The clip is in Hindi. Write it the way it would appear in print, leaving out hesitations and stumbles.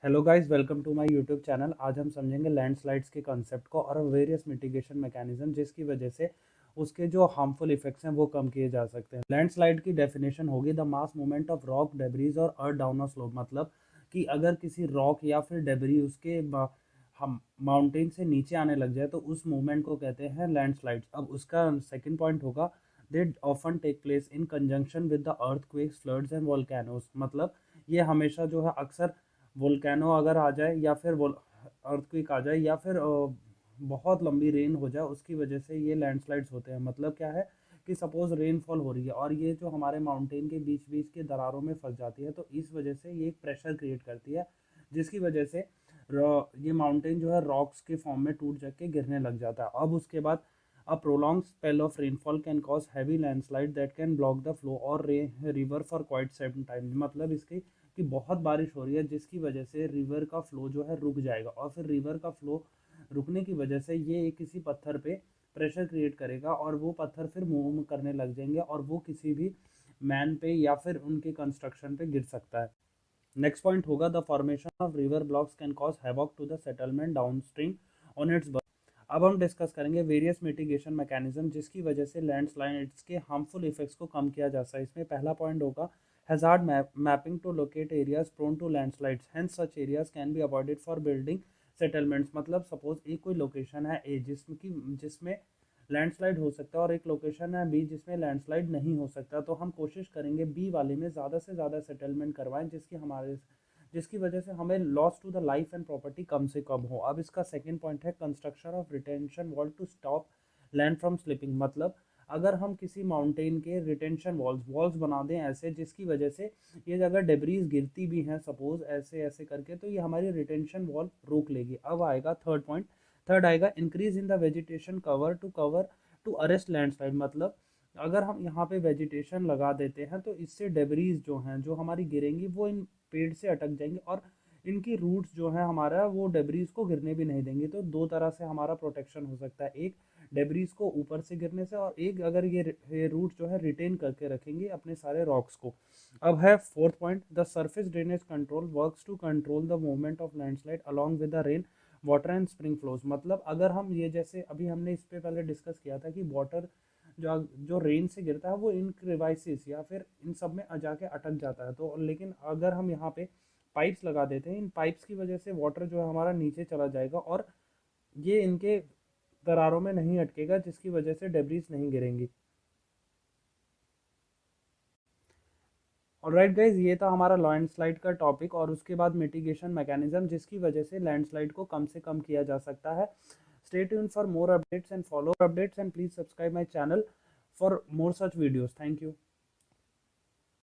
Hello guys, welcome to my YouTube channel. आज हम समझेंगे लैंडस्लाइड्स के कॉन्सेप्ट को और वेरियस मिटिगेशन मैकेनिज्म जिसकी वजह से उसके जो हार्मफुल इफेक्ट्स हैं वो कम किए जा सकते हैं। लैंडस्लाइड की डेफिनेशन होगी the mass movement of rock debris और अर्थ डाउन अ स्लोप। मतलब कि अगर किसी रॉक या फिर डेब्री उसके हम माउंटेन से नीचे आने लग जाए तो उस मूवमेंट को कहते हैं लैंडस्लाइड्स। अब उसका सेकंड पॉइंट होगा they often take place in conjunction with the earthquakes, floods and volcanoes. मतलब ये हमेशा जो है अक्सर वोल्केनो अगर आ जाए या फिर अर्थक्वेक आ जाए या फिर बहुत लंबी रेन हो जाए, उसकी वजह से ये लैंडस्लाइड्स होते हैं। मतलब क्या है कि सपोज रेनफॉल हो रही है और ये जो हमारे माउंटेन के बीच बीच के दरारों में फंस जाती है, तो इस वजह से ये एक प्रेशर क्रिएट करती है जिसकी वजह से ये माउंटेन जो है रॉक्स के फॉर्म में टूट जा के गिरने लग जाता है। अब उसके बाद a prolonged spell of rainfall can cause heavy landslide that can block the flow or river for quite some time। मतलब इसकी कि बहुत बारिश हो रही है जिसकी वजह से रिवर का फ्लो जो है रुक जाएगा और फिर रिवर का फ्लो रुकने की वजह से ये किसी पत्थर पे प्रेशर क्रिएट करेगा और वो पत्थर फिर मूव करने लग जाएंगे और वो किसी भी मैन पे या फिर उनके कंस्ट्रक्शन पे गिर सकता है। नेक्स्ट पॉइंट होगा the formation of river blocks can cause havoc to the settlement downstream on its. अब हम डिस्कस करेंगे वेरियस मिटिगेशन मैकेनिज्म जिसकी वजह से लैंडस्लाइड्स के हार्मफुल इफेक्ट्स को कम किया जा सकता है। इसमें पहला पॉइंट होगा hazard mapping to locate areas prone to landslides, hence such areas can be avoided for building settlements. मतलब सपोज एक कोई लोकेशन है ए जिसमें लैंडस्लाइड हो सकता है और एक लोकेशन है बी जिसमें लैंडस्लाइड नहीं हो सकता, तो हम कोशिश करेंगे बी वाले में ज़्यादा से ज़्यादा सेटलमेंट करवाएं जिसकी वजह से हमें loss to the life and property कम से कम हो। अब इसका सेकंड पॉइंट है construction of retention wall to stop land from slipping. मतलब अगर हम किसी माउंटेन के रिटेंशन वॉल्स बना दें ऐसे जिसकी वजह से ये अगर डेब्रीज गिरती भी हैं सपोज ऐसे ऐसे करके, तो ये हमारी रिटेंशन वॉल रोक लेगी। अब आएगा थर्ड पॉइंट। थर्ड आएगा increase in the vegetation cover to arrest landslide. मतलब अगर हम यहाँ पे वेजिटेशन लगा देते हैं तो इससे डेब्रीज जो हैं जो हमारी गिरेंगी वो इन पेड़ से अटक जाएंगे और इनकी रूट्स जो है हमारा वो डेब्रीज को गिरने भी नहीं देंगे। तो दो तरह से हमारा प्रोटेक्शन हो सकता है, एक डेब्रीज को ऊपर से गिरने से और एक अगर ये रूट जो है रिटेन करके रखेंगे अपने सारे रॉक्स को। अब है fourth point the surface drainage control works to control the movement of landslide along with the rain water and spring flows. मतलब अगर हम ये जैसे अभी हमने इस पे पहले डिस्कस किया था कि वाटर जो जो रेन से गिरता है वो इन क्रिवाइसिस या फिर इन सब में जाके अटक जाता है, तो लेकिन अगर हम यहाँ पे पाइप्स लगा देते हैं, इन पाइप्स की वजह से वाटर जो है हमारा नीचे चला जाएगा और ये इनके दरारों में नहीं अटकेगा जिसकी वजह से डेब्रीज नहीं गिरेंगी। ऑलराइट गाइज, ये था हमारा लैंडस्लाइड का टॉपिक और उसके बाद मिटिगेशन मैकेनिज्म जिसकी वजह से लैंडस्लाइड को कम से कम किया जा सकता है। Stay tune for more updates and follow updates and please subscribe my channel for more such videos. Thank you.